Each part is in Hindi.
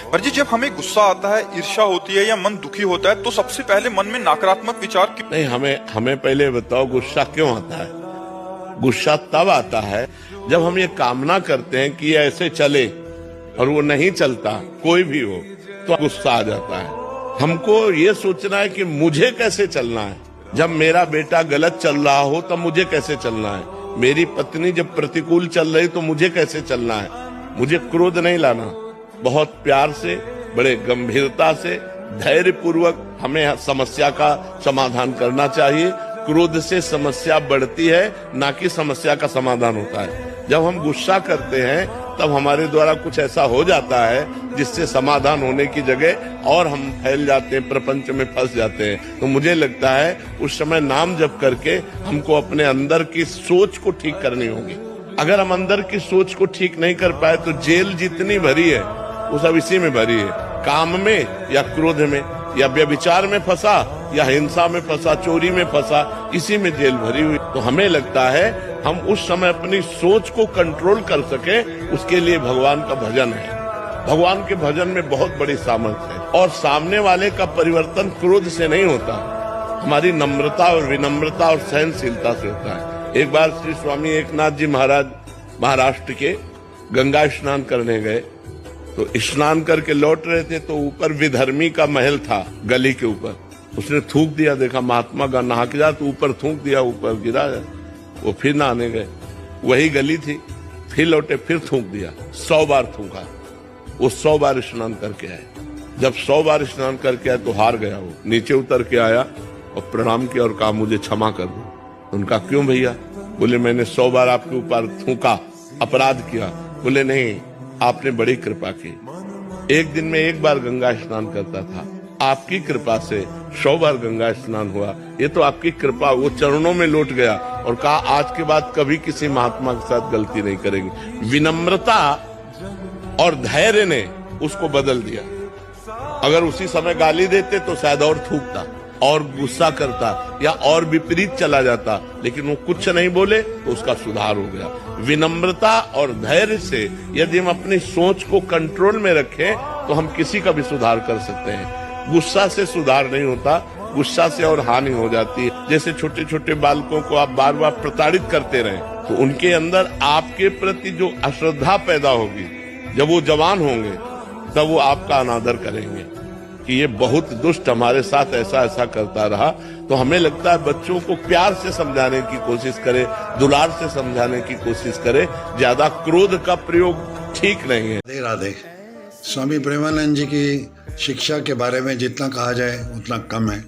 पर जी जब हमें गुस्सा आता है, ईर्ष्या होती है या मन दुखी होता है तो सबसे पहले मन में नकारात्मक विचार क्यों? नहीं, हमें पहले बताओ गुस्सा क्यों आता है। गुस्सा तब आता है जब हम ये कामना करते हैं कि ये ऐसे चले और वो नहीं चलता, कोई भी हो, तो गुस्सा आ जाता है। हमको ये सोचना है कि मुझे कैसे चलना है। जब मेरा बेटा गलत चल रहा हो तब मुझे कैसे चलना है। मेरी पत्नी जब प्रतिकूल चल रही तो मुझे कैसे चलना है। मुझे क्रोध नहीं लाना, बहुत प्यार से, बड़े गंभीरता से, धैर्य पूर्वक हमें समस्या का समाधान करना चाहिए। क्रोध से समस्या बढ़ती है, ना कि समस्या का समाधान होता है। जब हम गुस्सा करते हैं तब हमारे द्वारा कुछ ऐसा हो जाता है जिससे समाधान होने की जगह और हम फैल जाते हैं, प्रपंच में फंस जाते हैं। तो मुझे लगता है उस समय नाम जप करके हमको अपने अंदर की सोच को ठीक करनी होगी। अगर हम अंदर की सोच को ठीक नहीं कर पाए तो जेल जितनी भरी है वो सब इसी में भरी है, काम में या क्रोध में या व्यभिचार में फंसा या हिंसा में फंसा, चोरी में फंसा, इसी में जेल भरी हुई। तो हमें लगता है हम उस समय अपनी सोच को कंट्रोल कर सके, उसके लिए भगवान का भजन है। भगवान के भजन में बहुत बड़ी सामर्थ्य है और सामने वाले का परिवर्तन क्रोध से नहीं होता, हमारी नम्रता और विनम्रता और सहनशीलता से होता है। एक बार श्री स्वामी एकनाथ जी महाराज महाराष्ट्र के गंगा स्नान करने गए, तो स्नान करके लौट रहे थे तो ऊपर विधर्मी का महल था, गली के ऊपर। उसने थूक दिया, देखा महात्मा का नहा के जा, तो ऊपर थूक दिया, ऊपर गिरा। वो फिर नहाने गए, वही गली थी, फिर लौटे, फिर थूक दिया, 100 बार थूका। वो 100 बार स्नान करके आए। जब 100 बार स्नान करके आए तो हार गया। वो नीचे उतर के आया और प्रणाम किया और कहा मुझे क्षमा कर दो। उनका क्यों भैया? बोले मैंने 100 बार आपके ऊपर थूका, अपराध किया। बोले नहीं, आपने बड़ी कृपा की। एक दिन में 1 बार गंगा स्नान करता था, आपकी कृपा से 100 बार गंगा स्नान हुआ। ये तो आपकी कृपा। वो चरणों में लौट गया और कहा आज के बाद कभी किसी महात्मा के साथ गलती नहीं करेंगे। विनम्रता और धैर्य ने उसको बदल दिया। अगर उसी समय गाली देते तो शायद और थूकता और गुस्सा करता या और विपरीत चला जाता, लेकिन वो कुछ नहीं बोले तो उसका सुधार हो गया। विनम्रता और धैर्य से यदि हम अपनी सोच को कंट्रोल में रखें तो हम किसी का भी सुधार कर सकते हैं। गुस्सा से सुधार नहीं होता, गुस्सा से और हानि हो जाती है। जैसे छोटे छोटे बालकों को आप बार बार प्रताड़ित करते रहें तो उनके अंदर आपके प्रति जो अश्रद्धा पैदा होगी, जब वो जवान होंगे तब वो आपका अनादर करेंगे कि ये बहुत दुष्ट हमारे साथ ऐसा ऐसा करता रहा। तो हमें लगता है बच्चों को प्यार से समझाने की कोशिश करें, दुलार से समझाने की कोशिश करें। ज्यादा क्रोध का प्रयोग ठीक नहीं है। राधे राधे। स्वामी प्रेमानंद जी की शिक्षा के बारे में जितना कहा जाए उतना कम है।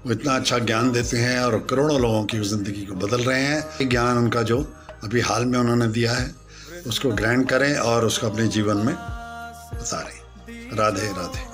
वो इतना अच्छा ज्ञान देते हैं और करोड़ों लोगों की जिंदगी को बदल रहे हैं। ज्ञान उनका जो अभी हाल में उन्होंने दिया है उसको ग्रहण करें और उसको अपने जीवन में उतारें। राधे राधे।